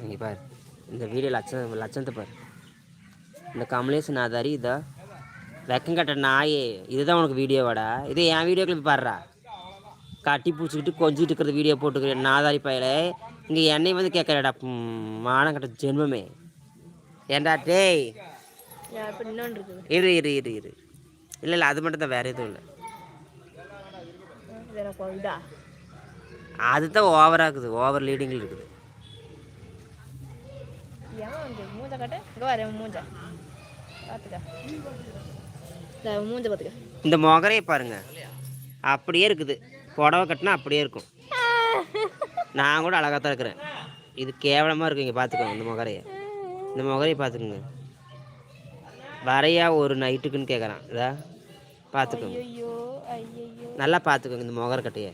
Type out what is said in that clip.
இங்கே பாரு, இந்த வீடியோ லட்சணத்தை பாரு. இந்த கமலேஷன் ஆதாரி இதா வெக்கம் கட்ட நாயே, இதுதான் உனக்கு வீடியோவாடா? இதே என் வீடியோ கிளிப் பாடுறா. கட்டி பிடிச்சிக்கிட்டு கொஞ்சிட்டு இருக்கிற வீடியோ போட்டுக்கிறேன் நாதாரி பையல. இங்கே என்னை வந்து கேட்குறடா மானம் கட்ட ஜென்மமே. ஏண்டா டேய், இரு இரு இரு இரு. இல்லை இல்லை, அது மட்டும் தான், வேறு எதுவும் இல்லை. அதுதான் ஓவராகுது, ஓவர் லீடிங்கில் இருக்குது. இந்த முகரையை பாருங்க, அப்படியே இருக்குது. புடவை கட்டினா அப்படியே இருக்கும். நான் கூட அழகாக தான் இருக்கிறேன். இது கேவலமாக இருக்கு. இங்கே பார்த்துக்கோங்க இந்த முகரையை பார்த்துக்குங்க. வரையா ஒரு நைட்டுக்குன்னு கேட்குறான். இதா பார்த்துக்கோங்க, நல்லா பார்த்துக்கோங்க இந்த முகர கட்டையை.